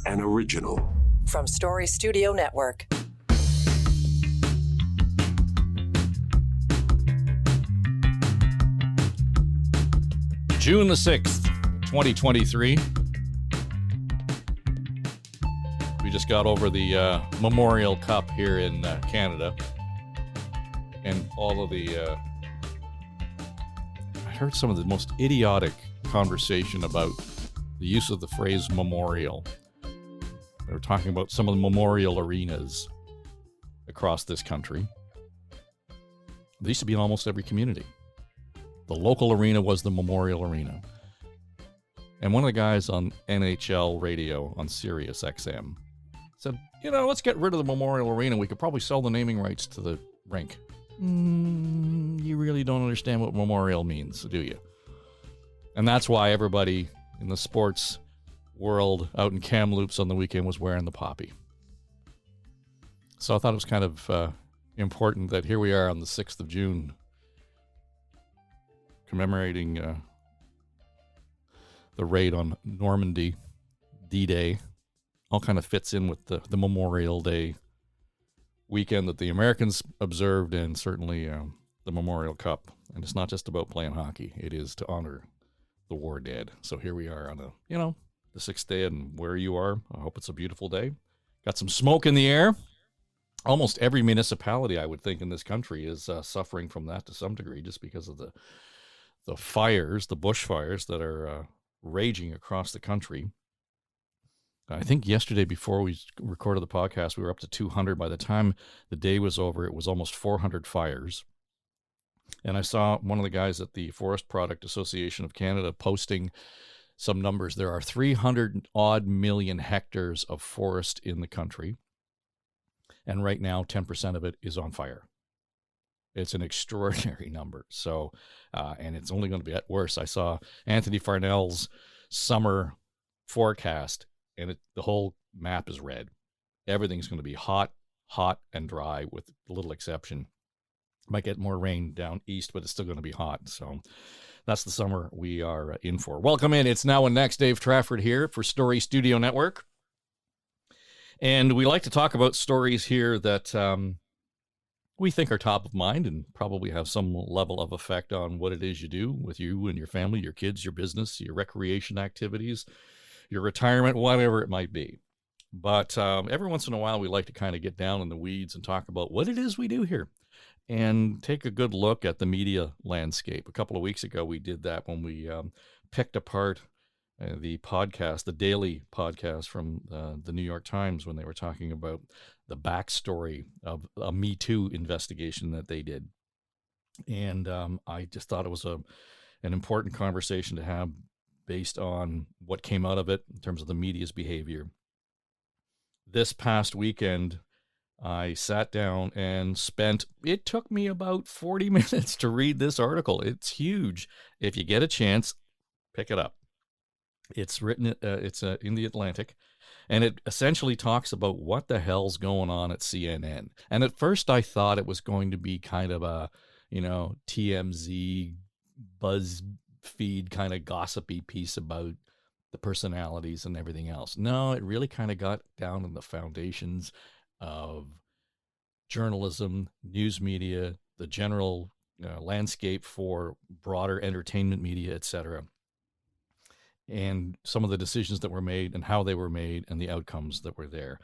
an original. From Story Studio Network. June the 6th, 2023. We just got over the Memorial Cup here in Canada. And all of the... I heard some of the most idiotic conversation about the use of the phrase memorial. They were talking about some of the memorial arenas across this country. They used to be in almost every community. The local arena was the memorial arena. And one of the guys on NHL radio on Sirius XM said, let's get rid of the memorial arena. We could probably sell the naming rights to the rink. You really don't understand what memorial means, do you? And that's why everybody in the sports world out in Kamloops on the weekend was wearing the poppy. So I thought it was kind of important that here we are on the 6th of June commemorating the raid on Normandy, D-Day. All kind of fits in with the Memorial Day weekend that the Americans observed, and certainly the Memorial Cup. And it's not just about playing hockey. It is to honor the war dead. So here we are on the 6th day, and where you are, I hope it's a beautiful day. Got some smoke in the air. Almost every municipality, I would think, in this country is suffering from that to some degree, just because of the fires, the bushfires that are raging across the country. I think yesterday, before we recorded the podcast, we were up to 200. By the time the day was over, it was almost 400 fires. And I saw one of the guys at the Forest Product Association of Canada posting some numbers. There are 300-odd million hectares of forest in the country. And right now, 10% of it is on fire. It's an extraordinary number. So, and it's only going to get worse. I saw Anthony Farnell's summer forecast, and the whole map is red. Everything's going to be hot, and dry, with little exception. Might get more rain down east, but it's still going to be hot. So that's the summer we are in for. Welcome in. It's Now and Next. Dave Trafford here for Story Studio Network. And we like to talk about stories here that we think are top of mind and probably have some level of effect on what it is you do with you and your family, your kids, your business, your recreation activities, your retirement, whatever it might be. But every once in a while, we like to kind of get down in the weeds and talk about what it is we do here and take a good look at the media landscape. A couple of weeks ago, we did that when we picked apart the podcast, the daily podcast from the New York Times, when they were talking about the backstory of a Me Too investigation that they did. And I just thought it was an important conversation to have based on what came out of it in terms of the media's behavior. This past weekend, I sat down and it took me about 40 minutes to read this article. It's huge. If you get a chance, pick it up. It's written, it's in the Atlantic, and it essentially talks about what the hell's going on at CNN. And at first I thought it was going to be kind of a, TMZ, BuzzFeed kind of gossipy piece about the personalities and everything else. No, it really kind of got down in the foundations of journalism, news media, the general landscape for broader entertainment media, etc., and some of the decisions that were made and how they were made and the outcomes that were there.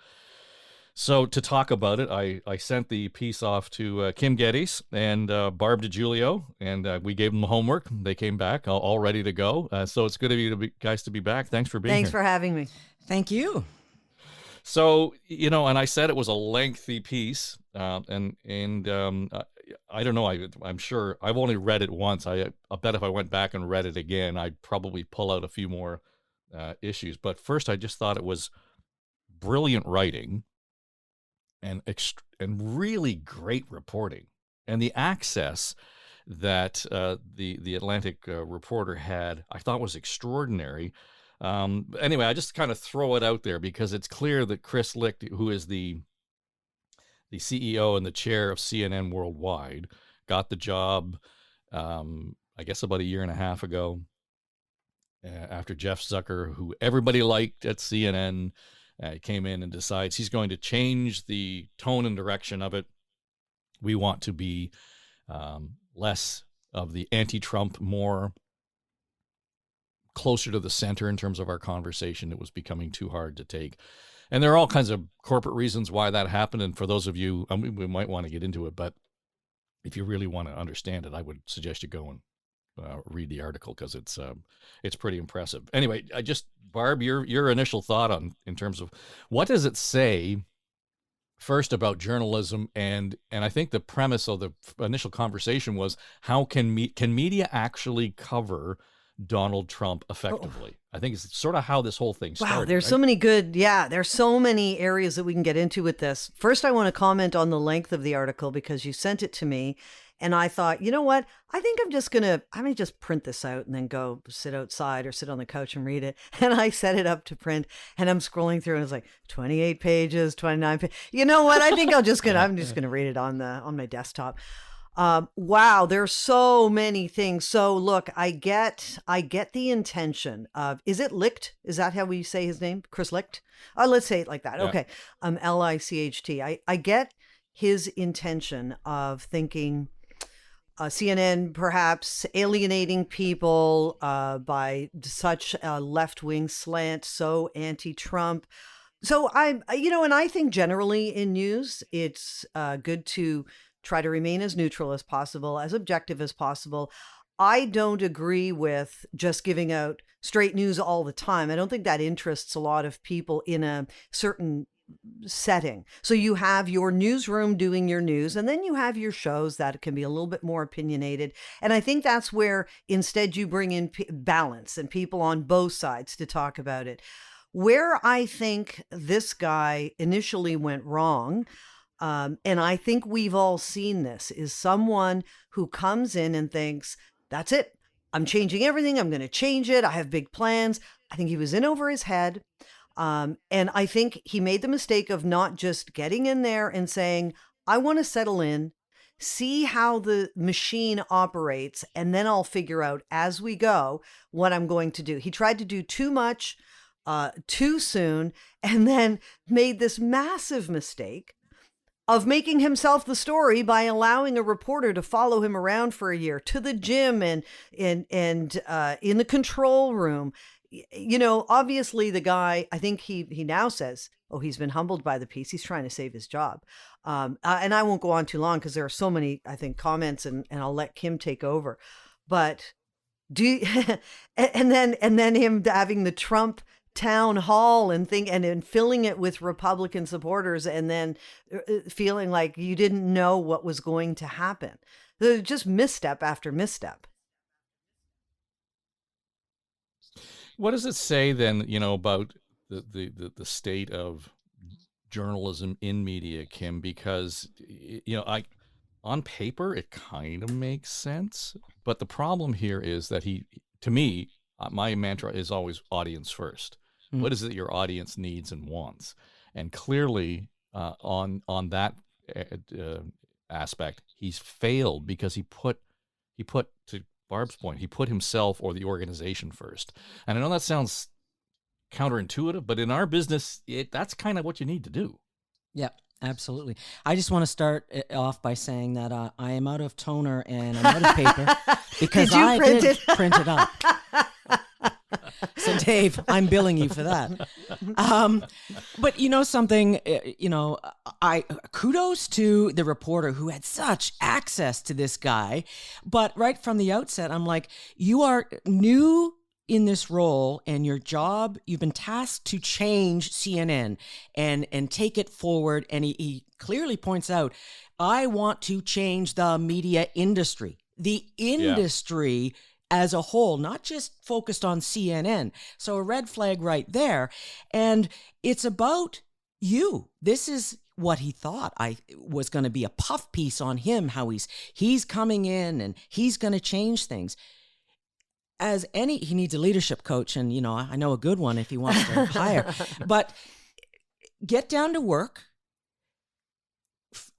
So to talk about it, I sent the piece off to Kim Geddes and Barb DiGiulio, and we gave them the homework. They came back all ready to go. So it's good of you guys to be back. Thanks for being here. Thanks for having me. Thank you. So, and I said it was a lengthy piece, and I don't know. I'm sure I've only read it once. I bet if I went back and read it again, I'd probably pull out a few more issues. But first, I just thought it was brilliant writing and really great reporting, and the access that the Atlantic reporter had, I thought was extraordinary. Anyway, I just kind of throw it out there because it's clear that Chris Licht, who is the CEO and the chair of CNN Worldwide, got the job, I guess about a year and a half ago, after Jeff Zucker, who everybody liked at CNN, He came in and decides he's going to change the tone and direction of it. We want to be less of the anti-Trump, more closer to the center in terms of our conversation. It was becoming too hard to take. And there are all kinds of corporate reasons why that happened. And for those of you, we might want to get into it, but if you really want to understand it, I would suggest you go and read the article, because it's pretty impressive. Anyway, Barb, your initial thought in terms of what does it say first about journalism, and I think the premise of the initial conversation was how can media actually cover Donald Trump effectively? I think it's sort of how this whole thing started. Wow, there's so many there's so many areas that we can get into with this. First, I want to comment on the length of the article, because you sent it to me and I thought, you know what? I think I'm going to just print this out and then go sit outside or sit on the couch and read it. And I set it up to print, and I'm scrolling through and it's like 28 pages, 29 pages. You know what? I think I'm just going to read it on my desktop. Wow, there's so many things. So look, I get the intention of, is it Licht? Is that how we say his name? Chris Licht? Let's say it like that. Yeah. Okay. Licht. I get his intention of thinking, CNN perhaps alienating people by such a left-wing slant, so anti-Trump. So and I think generally in news, it's good to try to remain as neutral as possible, as objective as possible. I don't agree with just giving out straight news all the time. I don't think that interests a lot of people in a certain setting. So you have your newsroom doing your news, and then you have your shows that can be a little bit more opinionated. And I think that's where instead you bring in balance and people on both sides to talk about it. Where I think this guy initially went wrong, and I think we've all seen this, is someone who comes in and thinks, that's it. I'm changing everything. I'm going to change it. I have big plans. I think he was in over his head. And I think he made the mistake of not just getting in there and saying, I want to settle in, see how the machine operates, and then I'll figure out as we go what I'm going to do. He tried to do too much, too soon, and then made this massive mistake of making himself the story by allowing a reporter to follow him around for a year to the gym and in the control room. You know, obviously the guy, I think he now says, he's been humbled by the piece. He's trying to save his job. And I won't go on too long because there are so many, I think, comments, and I'll let Kim take over. But and then him having the Trump town hall and filling it with Republican supporters, and then feeling like you didn't know what was going to happen. Just misstep after misstep. What does it say then, about the state of journalism in media, Kim? Because, on paper, it kind of makes sense. But the problem here is that to me, my mantra is always audience first. Mm-hmm. What is it your audience needs and wants? And clearly, on that aspect, he's failed because he put to Barb's point, he put himself or the organization first. And I know that sounds counterintuitive, but in our business, that's kind of what you need to do. Yeah, absolutely. I just want to start off by saying that I am out of toner and I'm out of paper because I did print it out. So Dave, I'm billing you for that. But something, I kudos to the reporter who had such access to this guy. But right from the outset, I'm like, you are new in this role, and your job, you've been tasked to change CNN and take it forward. And he clearly points out, I want to change the media industry. The industry as a whole, not just focused on CNN. So a red flag right there. And it's about you. This is what he thought I was going to be a puff piece on him, how he's coming in and he's going to change things. He needs a leadership coach, and I know a good one if he wants to hire. But get down to work,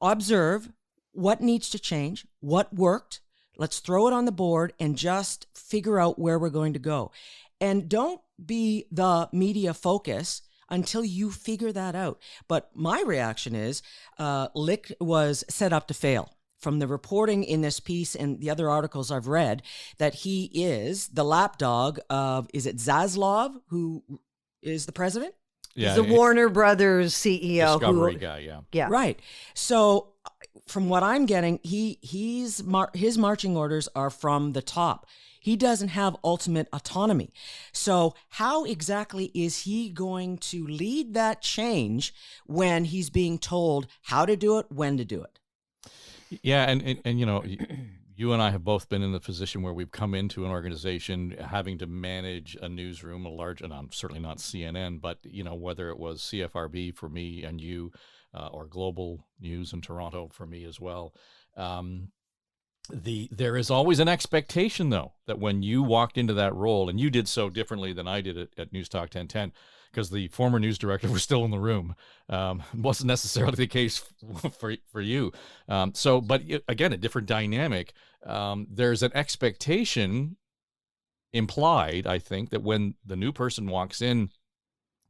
observe what needs to change, what worked. Let's throw it on the board and just figure out where we're going to go. And don't be the media focus until you figure that out. But my reaction is Licht was set up to fail. From the reporting in this piece and the other articles I've read, that he is the lapdog of, is it Zaslav, who is the president? Yeah, He's the Warner Brothers CEO. Discovery guy, yeah. Yeah. Right. So from what I'm getting, his marching orders are from the top. He doesn't have ultimate autonomy. So how exactly is he going to lead that change when he's being told how to do it, when to do it? Yeah, and you know, you and I have both been in the position where we've come into an organization having to manage a newsroom, a large, and I'm certainly not CNN, but you know, whether it was CFRB for me and you, or Global News in Toronto for me as well. There is always an expectation, though, that when you walked into that role, and you did so differently than I did at News Talk 1010, because the former news director was still in the room, wasn't necessarily the case for you. But again, a different dynamic. There's an expectation implied, I think, that when the new person walks in,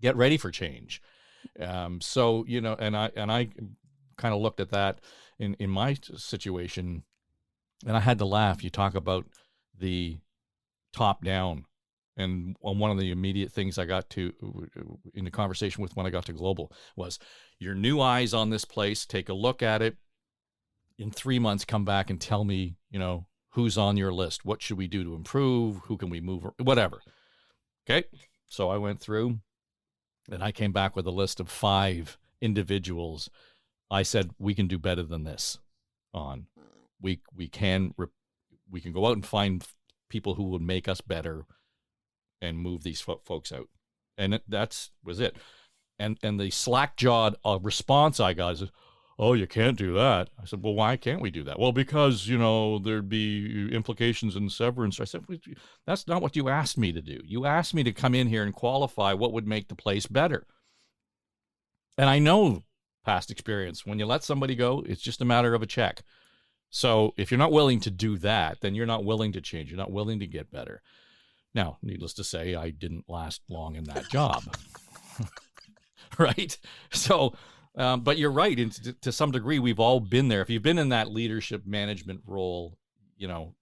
get ready for change. So you know, and I kind of looked at that in my situation. And I had to laugh. You talk about the top down. And one of the immediate things I got to in the conversation with when I got to Global was, your new eyes on this place, take a look at it. In 3 months, come back and tell me, you know, who's on your list. What should we do to improve? Who can we move? Whatever. Okay. So I went through and I came back with a list of 5 individuals. I said, we can do better than this on. We can go out and find people who would make us better and move these folks out. And that was it. And the slack-jawed response I got is, oh, you can't do that. I said, well, why can't we do that? Well, because, you know, there'd be implications in severance. I said, that's not what you asked me to do. You asked me to come in here and qualify what would make the place better. And I know past experience, when you let somebody go, it's just a matter of a check. So if you're not willing to do that, then you're not willing to change. You're not willing to get better. Now, needless to say, I didn't last long in that job. Right? So, but you're right. And to some degree, we've all been there. If you've been in that leadership management role, you know,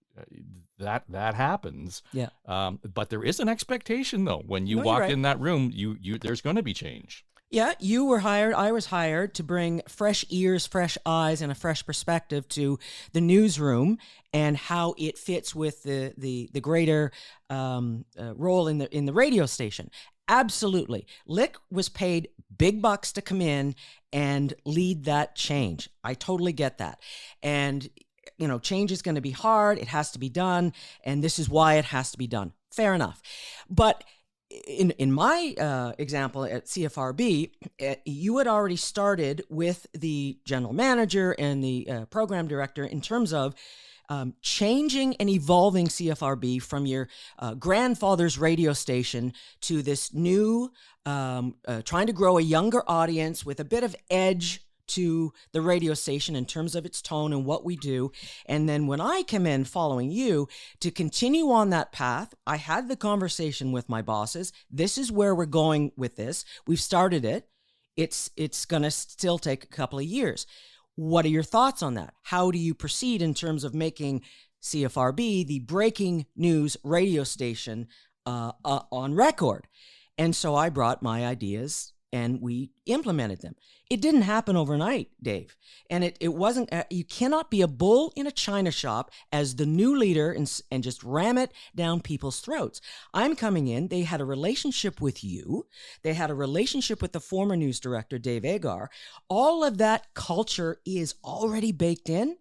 that happens. Yeah. But there is an expectation, though. When you walk in that room, there's going to be change. Yeah, you were hired. I was hired to bring fresh ears, fresh eyes, and a fresh perspective to the newsroom and how it fits with the greater role in the radio station. Absolutely, Licht was paid big bucks to come in and lead that change. I totally get that, and you know, change is going to be hard. It has to be done, and this is why it has to be done. Fair enough, but in my example at CFRB, you had already started with the general manager and the program director in terms of changing and evolving CFRB from your grandfather's radio station to this new, trying to grow a younger audience with a bit of edge to the radio station in terms of its tone and what we do. And then when I come in following you to continue on that path, I had the conversation with my bosses. This is where we're going with this. We've started it. It's going to still take a couple of years. What are your thoughts on that? How do you proceed in terms of making CFRB the breaking news radio station on record? And so I brought my ideas and we implemented them. It didn't happen overnight, Dave. And it wasn't, you cannot be a bull in a china shop as the new leader and just ram it down people's throats. I'm coming in, they had a relationship with you. They had a relationship with the former news director, Dave Agar. All of that culture is already baked in.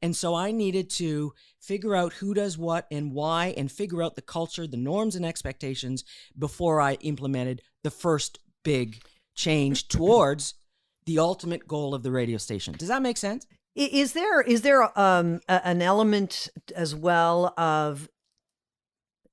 And so I needed to figure out who does what and why and figure out the culture, the norms and expectations before I implemented the first big change towards the ultimate goal of the radio station. Does that make sense? Is there an element as well of,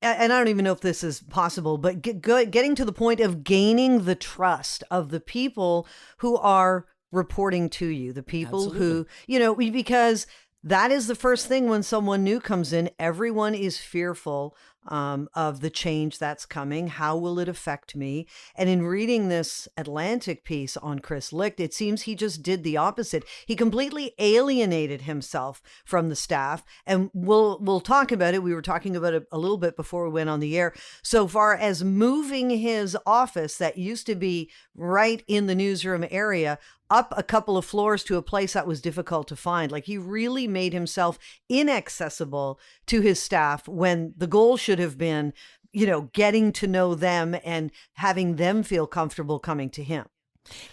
and I don't even know if this is possible, but getting to the point of gaining the trust of the people who are reporting to you, the people Absolutely. who, you know, because that is the first thing when someone new comes in. Everyone is fearful of the change that's coming. How will it affect me? And in reading this Atlantic piece on Chris Licht, it seems he just did the opposite. He completely alienated himself from the staff. And we'll talk about it. We were talking about it a little bit before we went on the air. So far as moving his office that used to be right in the newsroom area up a couple of floors to a place that was difficult to find. Like, he really made himself inaccessible to his staff when the goal should have been, getting to know them and having them feel comfortable coming to him.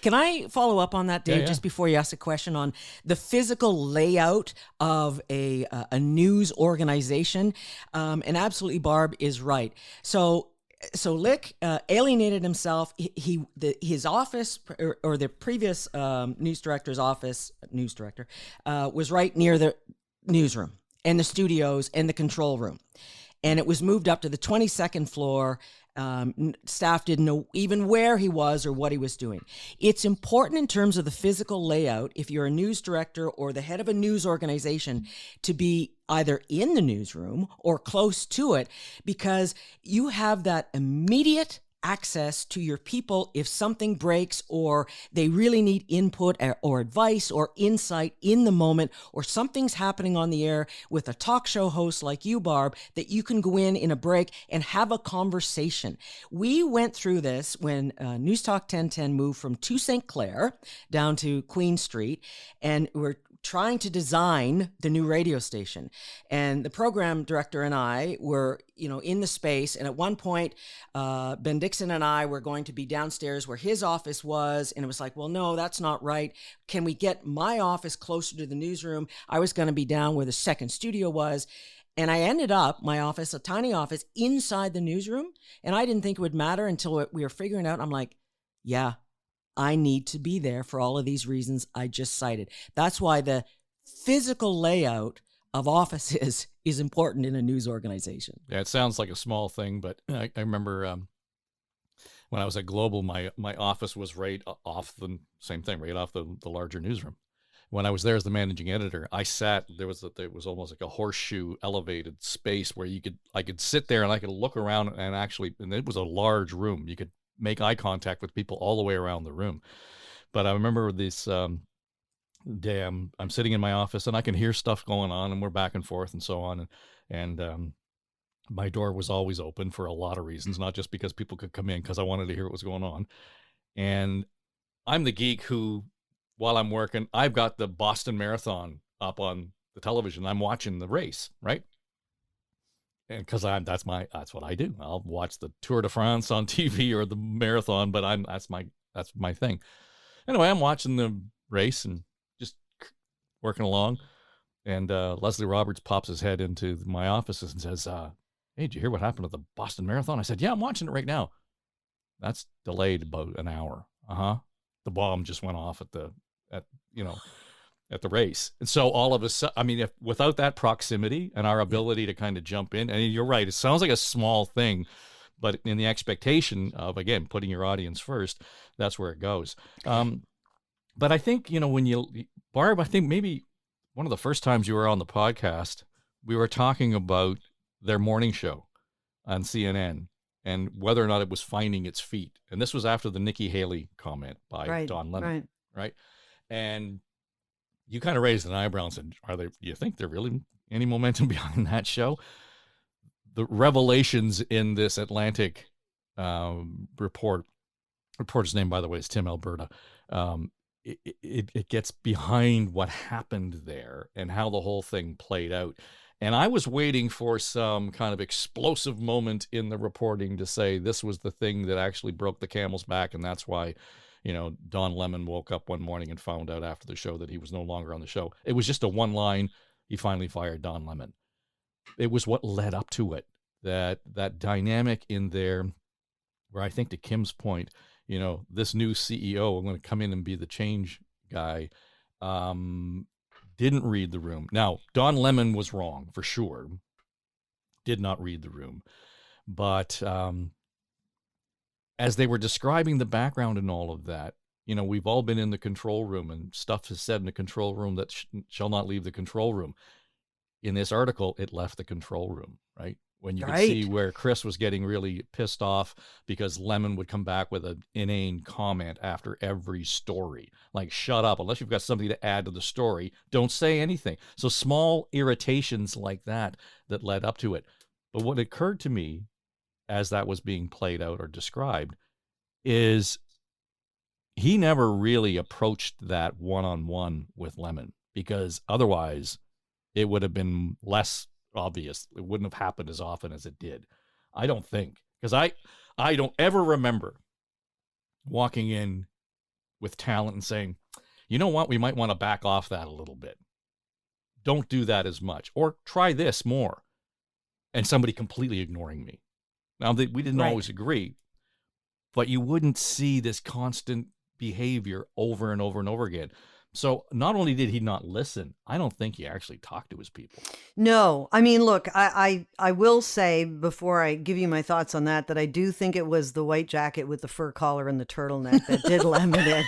Can I follow up on that, Dave, Yeah. just before you ask a question on the physical layout of a news organization? And absolutely, Barb is right. So Lick alienated himself. His office, or the previous news director, was right near the newsroom and the studios and the control room. And it was moved up to the 22nd floor. Staff didn't know even where he was or what he was doing. It's important in terms of the physical layout, if you're a news director or the head of a news organization, to be either in the newsroom or close to it, because you have that immediate access to your people if something breaks or they really need input or advice or insight in the moment, or something's happening on the air with a talk show host like you, Barb, that you can go in a break and have a conversation. We went through this when News Talk 1010 moved from 2 St. Clair down to Queen Street, and we're trying to design the new radio station. And the program director and I were, in the space. And at one point, Ben Dixon and I were going to be downstairs where his office was. And it was like, well, no, that's not right. Can we get my office closer to the newsroom? I was going to be down where the second studio was. And I ended up, my office, a tiny office inside the newsroom. And I didn't think it would matter until we were figuring out. I'm like, yeah, I need to be there for all of these reasons I just cited. That's why the physical layout of offices is important in a news organization. Yeah, it sounds like a small thing, but I remember when I was at Global, my office was right off the same thing, right off the larger newsroom. When I was there as the managing editor, I sat, there was almost like a horseshoe elevated space where I could sit there and I could look around and it was a large room. You could make eye contact with people all the way around the room. But I remember this day I'm sitting in my office and I can hear stuff going on and we're back and forth and so on. And my door was always open for a lot of reasons, not just because people could come in, because I wanted to hear what was going on. And I'm the geek who, while I'm working, I've got the Boston Marathon up on the television. I'm watching the race, right? And because that's what I do. I'll watch the Tour de France on TV or the marathon, but that's my thing. Anyway, I'm watching the race and just working along, and Leslie Roberts pops his head into my office and says, "Hey, did you hear what happened to the Boston Marathon?" I said, "Yeah, I'm watching it right now." "That's delayed about an hour." The bomb just went off at the race. And so all of a sudden, without that proximity and our ability to kind of jump in, and you're right, it sounds like a small thing, but in the expectation of, again, putting your audience first, that's where it goes. But I think, Barb, I think maybe one of the first times you were on the podcast, we were talking about their morning show on CNN and whether or not it was finding its feet. And this was after the Nikki Haley comment by Don Lemon, right? And you kind of raised an eyebrow and said, do you think there really any momentum behind that show? The revelations in this Atlantic reporter's name, by the way, is Tim Alberta. It gets behind what happened there and how the whole thing played out. And I was waiting for some kind of explosive moment in the reporting to say this was the thing that actually broke the camel's back, and that's why Don Lemon woke up one morning and found out after the show that he was no longer on the show. It was just a one line. He finally fired Don Lemon. It was what led up to it. That dynamic in there where, I think to Kim's point, this new CEO, I'm going to come in and be the change guy, didn't read the room. Now, Don Lemon was wrong for sure. Did not read the room. But as they were describing the background and all of that, we've all been in the control room and stuff is said in the control room that shall not leave the control room. In this article, it left the control room, right? when you could Right. see where Chris was getting really pissed off because Lemon would come back with an inane comment after every story. Like, shut up. Unless you've got something to add to the story, don't say anything. So small irritations like that led up to it. But what occurred to me as that was being played out or described is he never really approached that one-on-one with Lemon, because otherwise it would have been less obvious. It wouldn't have happened as often as it did. I don't think, because I don't ever remember walking in with talent and saying, you know what, we might want to back off that a little bit. Don't do that as much, or try this more. And somebody completely ignoring me. Now, we didn't always agree, but you wouldn't see this constant behavior over and over and over again. So not only did he not listen, I don't think he actually talked to his people. No, I mean, look, I will say before I give you my thoughts on that I do think it was the white jacket with the fur collar and the turtleneck that did Lemon in.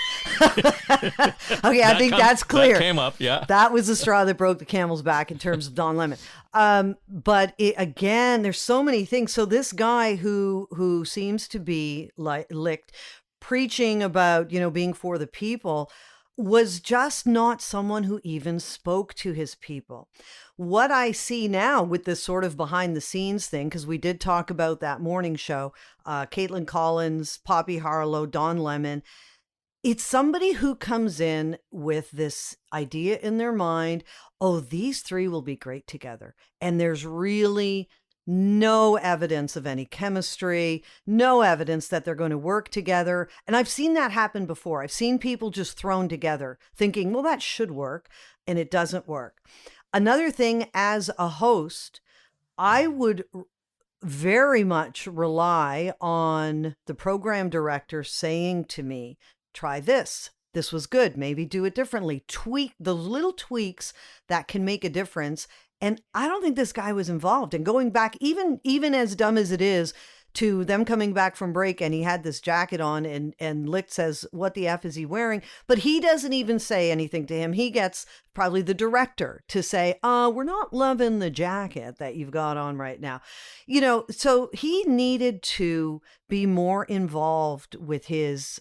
Okay, I think that's clear. That came up, yeah. That was the straw that broke the camel's back in terms of Don Lemon. But again, there's so many things. So this guy who seems to be like Licht, preaching about, being for the people, was just not someone who even spoke to his people. What I see now with this sort of behind the scenes thing, because we did talk about that morning show, Caitlin Collins, Poppy Harlow, Don Lemon, it's somebody who comes in with this idea in their mind, oh, these three will be great together. And there's really no evidence of any chemistry, no evidence that they're going to work together. And I've seen that happen before. I've seen people just thrown together thinking, well, that should work, and it doesn't work. Another thing, as a host, I would very much rely on the program director saying to me, try this. This was good. Maybe do it differently. Tweak the little tweaks that can make a difference. And I don't think this guy was involved. And going back, even as dumb as it is, to them coming back from break, and he had this jacket on, and Licht says, what the F is he wearing? But he doesn't even say anything to him. He gets probably the director to say, we're not loving the jacket that you've got on right now. So he needed to be more involved with his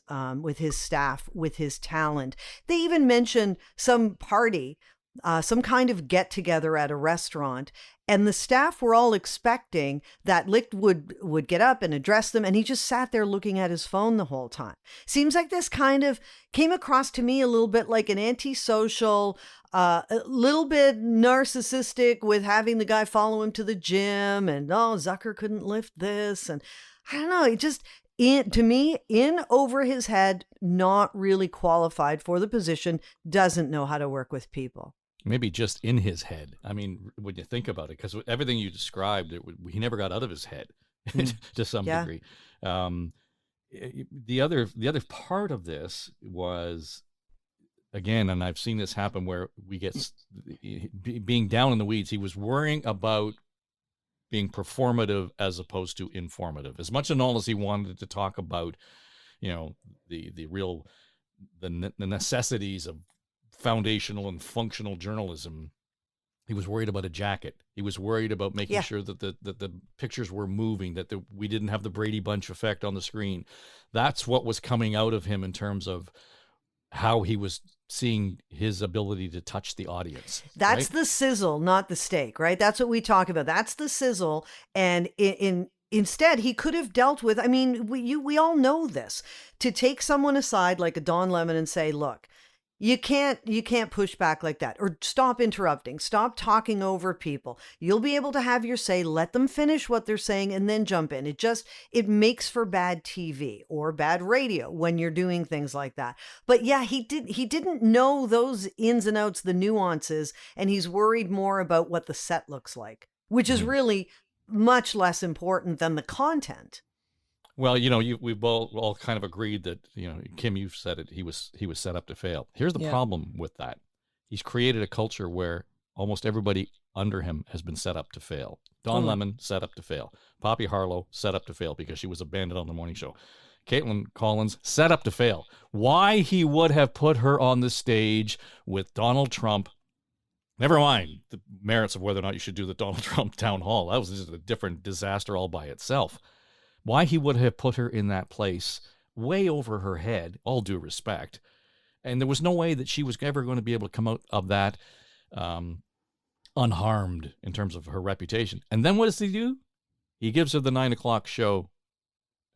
staff, with his talent. They even mentioned some party, some kind of get together at a restaurant, and the staff were all expecting that Licht would get up and address them, and he just sat there looking at his phone the whole time. Seems like this kind of came across to me a little bit like an antisocial, a little bit narcissistic, with having the guy follow him to the gym, and Zucker couldn't lift this, and I don't know, it just, to me, in over his head, not really qualified for the position, doesn't know how to work with people. Maybe just in his head. I mean, when you think about it, because everything you described, he never got out of his head to some degree. The other part of this was, again, and I've seen this happen where we get being down in the weeds. He was worrying about being performative as opposed to informative. As much and all as he wanted to talk about, the necessities of foundational and functional journalism, he was worried about a jacket. He was worried about making sure that the pictures were moving, that we didn't have the Brady Bunch effect on the screen. That's what was coming out of him in terms of how he was seeing his ability to touch the audience. That's the sizzle, not the steak, right? That's what we talk about. That's the sizzle. And instead, he could have dealt with, I mean, we all know this, to take someone aside like a Don Lemon and say, look, you can't push back like that, or stop interrupting, stop talking over people. You'll be able to have your say, let them finish what they're saying, and then jump in. It makes for bad TV or bad radio when you're doing things like that. But yeah, he didn't know those ins and outs, the nuances, and he's worried more about what the set looks like, which is really much less important than the content. Well, we've all kind of agreed that, Kim, you've said it, he was set up to fail. Here's the problem with that. He's created a culture where almost everybody under him has been set up to fail. Don Lemon, set up to fail. Poppy Harlow, set up to fail because she was abandoned on the morning show. Caitlin Collins, set up to fail. Why he would have put her on the stage with Donald Trump Never mind the merits of whether or not you should do the Donald Trump town hall. That was just a different disaster all by itself. Why he would have put her in that place way over her head, all due respect. And there was no way that she was ever going to be able to come out of that unharmed in terms of her reputation. And then what does he do? He gives her the 9 o'clock show.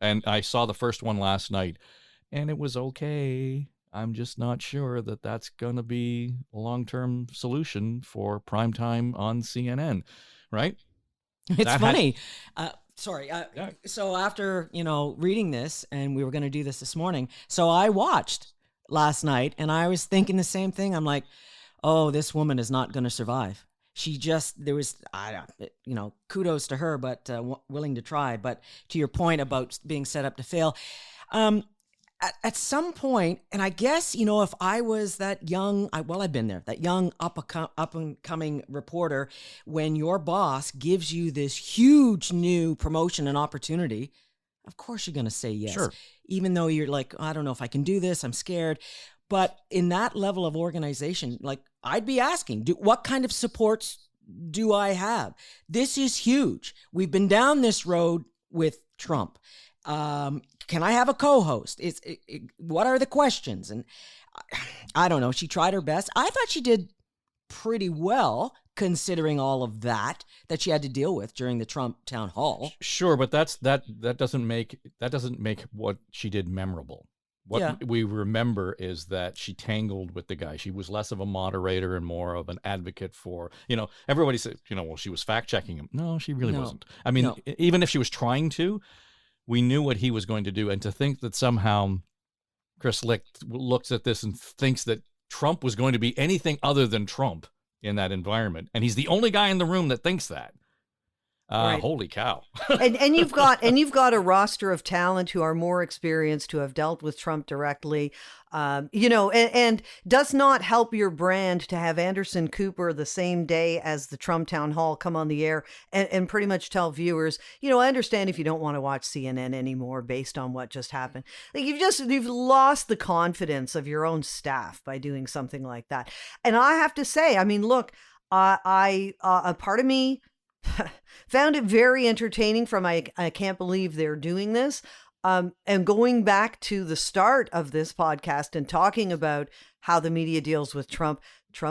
And I saw the first one last night, and it was okay. I'm just not sure that that's going to be a long-term solution for primetime on CNN, right? It's funny. Yeah. So after, reading this, and we were going to do this morning, so I watched last night, and I was thinking the same thing. I'm like, oh, this woman is not going to survive. Kudos to her, but willing to try. But to your point about being set up to fail, at some point, and I guess, if I was that young, I've been there, that young up and coming reporter, when your boss gives you this huge new promotion and opportunity, of course you're going to say yes. Sure. Even though you're like, I don't know if I can do this, I'm scared. But in that level of organization, like, I'd be asking, what kind of supports do I have? This is huge. We've been down this road with Trump. Can I have a co-host? What are the questions? And I don't know. She tried her best. I thought she did pretty well, considering all of that she had to deal with during the Trump town hall. Sure, but that doesn't make what she did memorable. What we remember is that she tangled with the guy. She was less of a moderator and more of an advocate for, everybody said, well, she was fact checking him. No, she really wasn't. I mean, even if she was trying to, we knew what he was going to do. And to think that somehow Chris Licht looks at this and thinks that Trump was going to be anything other than Trump in that environment. And he's the only guy in the room that thinks that. Right. Holy cow. and you've got a roster of talent who are more experienced, who have dealt with Trump directly, and does not help your brand to have Anderson Cooper the same day as the Trump town hall come on the air and pretty much tell viewers, I understand if you don't want to watch CNN anymore based on what just happened. Like, you've lost the confidence of your own staff by doing something like that. And I have to say, I mean, look, a part of me found it very entertaining I can't believe they're doing this. And going back to the start of this podcast and talking about how the media deals with Trump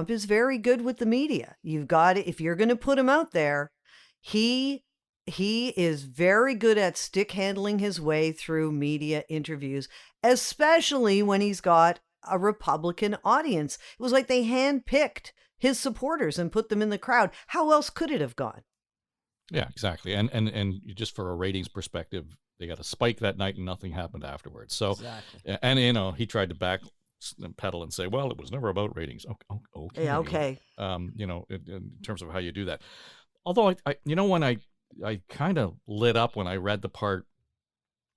is very good with the media. You've got it. If you're going to put him out there, he is very good at stick handling his way through media interviews, especially when he's got a Republican audience. It was like they handpicked his supporters and put them in the crowd. How else could it have gone? Yeah, exactly. And just for a ratings perspective, they got a spike that night and nothing happened afterwards. So, exactly. And he tried to backpedal and say, well, it was never about ratings. Okay. Yeah, okay. In terms of how you do that. Although when I kind of lit up when I read the part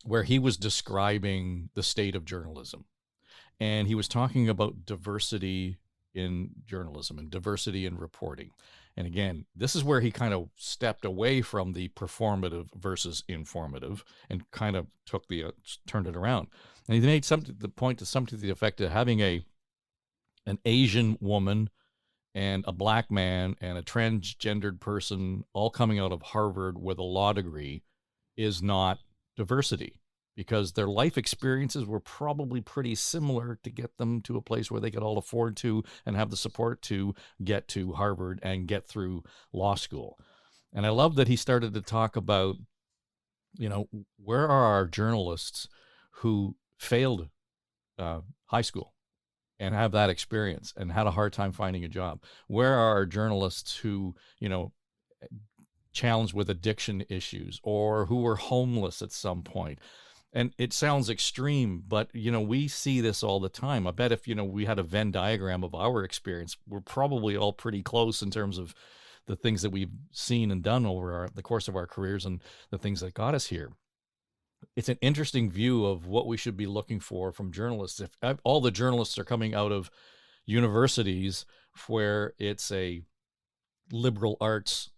where he was describing the state of journalism, and he was talking about diversity in journalism and diversity in reporting. And again, this is where he kind of stepped away from the performative versus informative and kind of turned it around. And he made the point to something to the effect of having an Asian woman and a black man and a transgendered person all coming out of Harvard with a law degree is not diversity, because their life experiences were probably pretty similar to get them to a place where they could all afford to and have the support to get to Harvard and get through law school. And I love that he started to talk about, where are our journalists who failed high school and have that experience and had a hard time finding a job? Where are our journalists who, challenged with addiction issues or who were homeless at some point? And it sounds extreme, but, we see this all the time. I bet if, we had a Venn diagram of our experience, we're probably all pretty close in terms of the things that we've seen and done over the course of our careers and the things that got us here. It's an interesting view of what we should be looking for from journalists. If all the journalists are coming out of universities where it's a liberal arts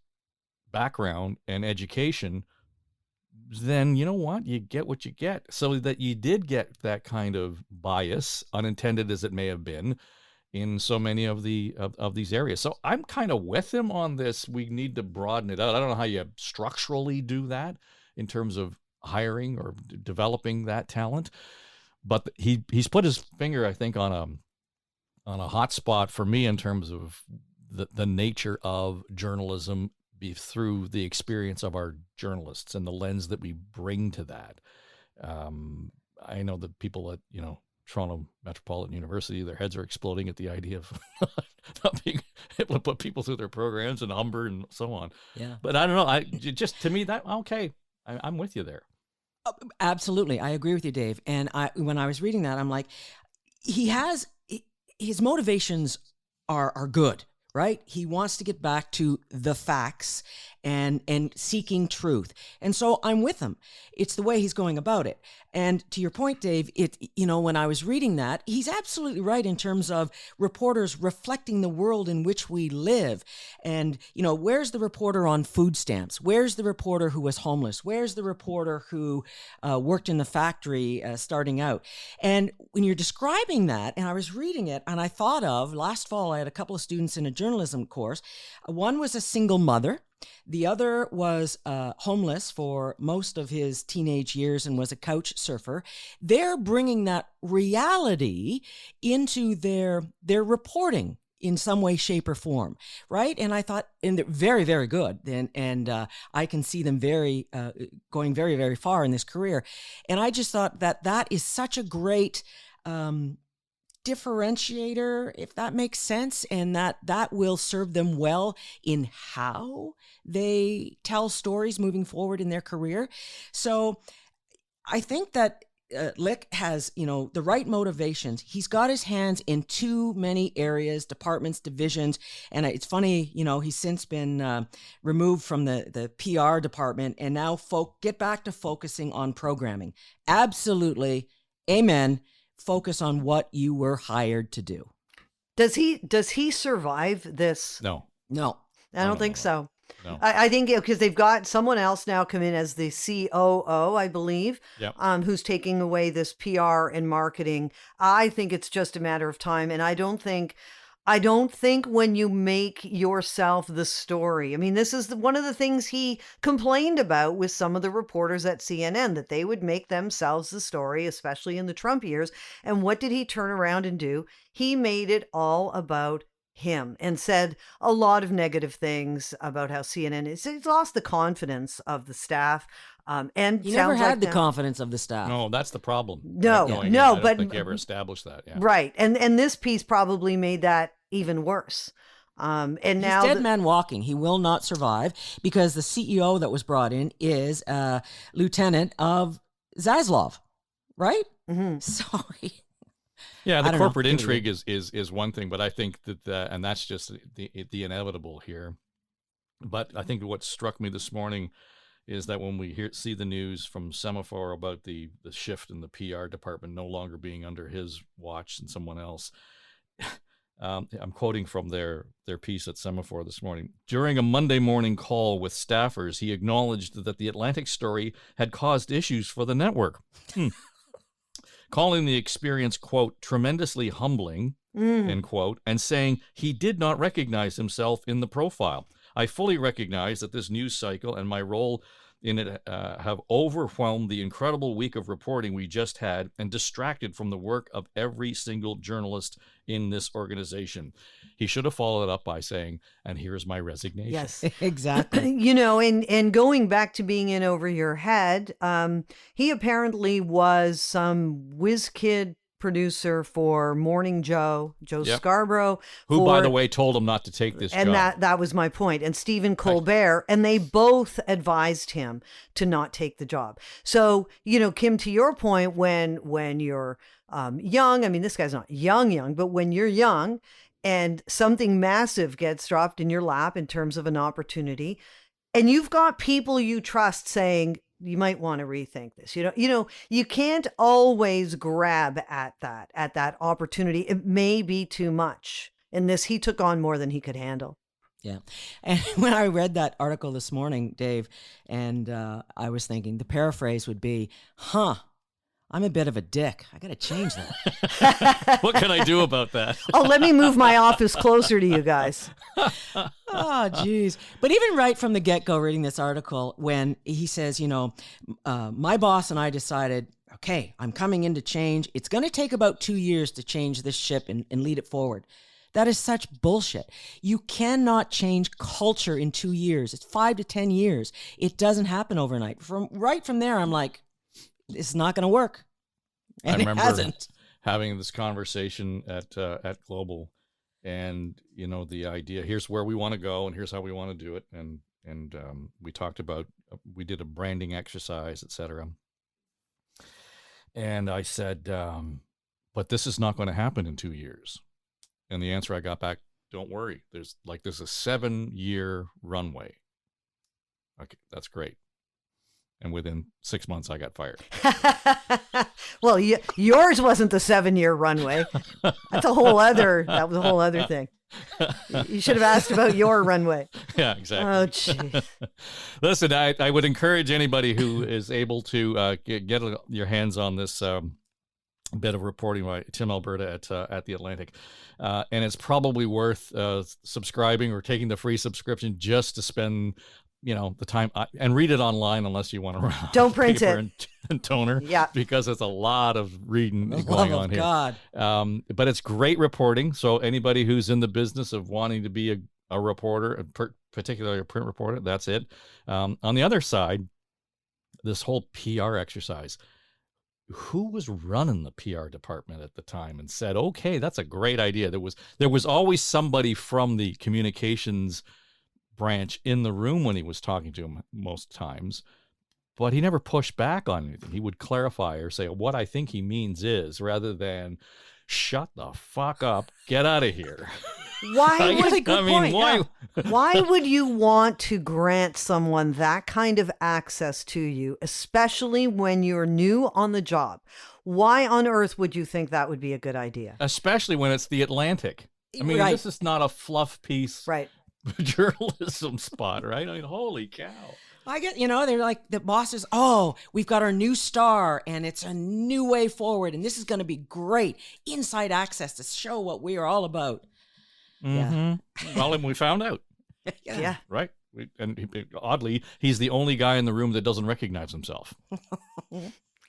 background and education, then you know what? You get what you get. So that you did get that kind of bias, unintended as it may have been, in so many of these areas. So I'm kind of with him on this. We need to broaden it out. I don't know how you structurally do that in terms of hiring or developing that talent, but he's put his finger, I think, on a hot spot for me in terms of the nature of journalism through the experience of our journalists and the lens that we bring to that. I know that people at Toronto Metropolitan University, their heads are exploding at the idea of not being able to put people through their programs and Humber and so on. Yeah. But I don't know. To me, that okay. I'm with you there. Absolutely, I agree with you, Dave. And when I was reading that, I'm like, his motivations are good, right? He wants to get back to the facts and seeking truth. And so I'm with him. It's the way he's going about it. And to your point, Dave, when I was reading that, he's absolutely right in terms of reporters reflecting the world in which we live. And, where's the reporter on food stamps? Where's the reporter who was homeless? Where's the reporter who worked in the factory starting out? And when you're describing that, and I was reading it, and I thought of, last fall, I had a couple of students in a journalism course. One was a single mother. The other was homeless for most of his teenage years and was a couch surfer. They're bringing that reality into their reporting in some way, shape, or form, right? And I thought, and they're very, very good, and I can see them going very, very far in this career. And I just thought that is such a great differentiator, if that makes sense, and that will serve them well in how they tell stories moving forward in their career. So I think that Licht has, the right motivations. He's got his hands in too many areas, departments, divisions. And it's funny, he's since been removed from the PR department and now get back to focusing on programming. Absolutely. Amen. Focus on what you were hired to do. Does he survive this? No. I don't think so. No. I think because they've got someone else now come in as the COO, I believe, Yep. Who's taking away this PR and marketing. I think it's just a matter of time. And I don't think when you make yourself the story, I mean, this is one of the things he complained about with some of the reporters at CNN, that they would make themselves the story, especially in the Trump years. And what did he turn around and do? He made it all about him and said a lot of negative things about how CNN is. He's lost the confidence of the staff. And he never had the confidence of the staff. No, that's the problem. No, I don't but think he ever established that. Yeah. Right, and this piece probably made that even worse. And now he's dead man walking. He will not survive because the CEO that was brought in is a lieutenant of Zaslav, right? Mm-hmm. Sorry. Yeah, the corporate intrigue is one thing, but I think that and that's just the inevitable here. But I think what struck me this morning is that when we see the news from Semaphore about the shift in the PR department no longer being under his watch and someone else, I'm quoting from their piece at Semaphore this morning. During a Monday morning call with staffers, he acknowledged that the Atlantic story had caused issues for the network. Calling the experience, quote, tremendously humbling, end quote, and saying he did not recognize himself in the profile. I fully recognize that this news cycle and my role in it have overwhelmed the incredible week of reporting we just had and distracted from the work of every single journalist in this organization. He should have followed it up by saying, and here's my resignation. Yes, exactly. And going back to being in over your head, he apparently was some whiz kid producer for Morning Joe Scarborough, who, by the way, told him not to take this and job. that was my point. And Stephen Colbert, and they both advised him to not take the job. So, Kim, to your point, when you're young, I mean, this guy's not young, but when you're young and something massive gets dropped in your lap in terms of an opportunity, and you've got people you trust saying, you might want to rethink this. You can't always grab at that opportunity. It may be too much. In this, he took on more than he could handle. Yeah. And when I read that article this morning, Dave, and I was thinking the paraphrase would be, I'm a bit of a dick. I got to change that. What can I do about that? Oh, let me move my office closer to you guys. Oh, geez. But even right from the get-go, reading this article, when he says, my boss and I decided, okay, I'm coming in to change. It's going to take about 2 years to change this ship and lead it forward. That is such bullshit. You cannot change culture in 2 years. It's 5 to 10 years. It doesn't happen overnight. Right from there, I'm like, it's not going to work. And I remember it hasn't. having this conversation at Global, and the idea, here's where we want to go and here's how we want to do it, and we talked about, we did a branding exercise, etc. And I said, but this is not going to happen in 2 years. And the answer I got back, don't worry, there's a 7-year runway. Okay, that's great. And within 6 months, I got fired. Well, yours wasn't the 7-year runway. That was a whole other thing. You should have asked about your runway. Yeah, exactly. Oh, jeez. Listen, I would encourage anybody who is able to get your hands on this bit of reporting by Tim Alberta at The Atlantic. And it's probably worth subscribing or taking the free subscription just to spend the time and read it online, unless you want to run Don't print paper it and toner. Yeah, because it's a lot of reading For the going love on of here. God. But it's great reporting. So anybody who's in the business of wanting to be a reporter, particularly a print reporter, that's it. On the other side, this whole PR exercise. Who was running the PR department at the time and said, okay, that's a great idea? There was always somebody from the communications branch in the room when he was talking to him most times, but he never pushed back on anything. He would clarify or say, what I think he means is, rather than shut the fuck up, get out of here. Why Really good point, why? Why would you want to grant someone that kind of access to you, especially when you're new on the job? Why on earth would you think that would be a good idea? Especially when it's The Atlantic. I mean, Right. This is not a fluff piece Right. journalism spot, right? I mean, holy cow. I get, they're like, the bosses, we've got our new star and it's a new way forward and this is going to be great. Inside access to show what we are all about. Mm-hmm. Well, and we found out. Yeah. Right? Oddly, he's the only guy in the room that doesn't recognize himself.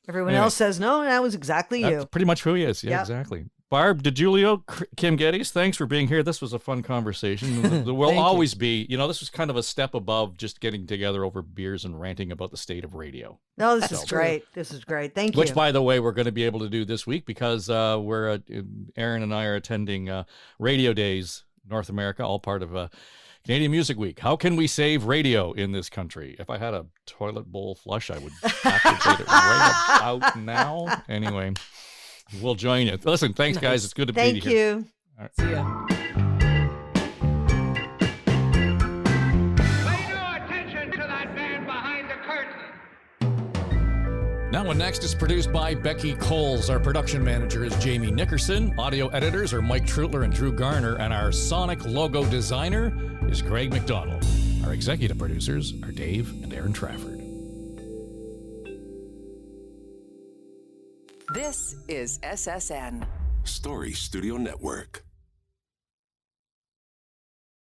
Everyone else says, no, that was exactly you. That's pretty much who he is. Yeah, Yep. Exactly. Barb DiGiulio, Kim Geddes, thanks for being here. This was a fun conversation. There will always be, this was kind of a step above just getting together over beers and ranting about the state of radio. No, this is great. This is great. Thank you. Which, by the way, we're going to be able to do this week because Aaron and I are attending Radio Days North America, all part of Canadian Music Week. How can we save radio in this country? If I had a toilet bowl flush, I would activate it right about now. Anyway, we'll join you. Listen, thanks, guys. It's good to be here. Thank you. All right. See ya. Pay no attention to that man behind the curtain. Now and Next is produced by Becky Coles. Our production manager is Jamie Nickerson. Audio editors are Mike Trutler and Drew Garner. And our sonic logo designer is Greg McDonald. Our executive producers are Dave and Aaron Trafford. This is SSN. Story Studio Network.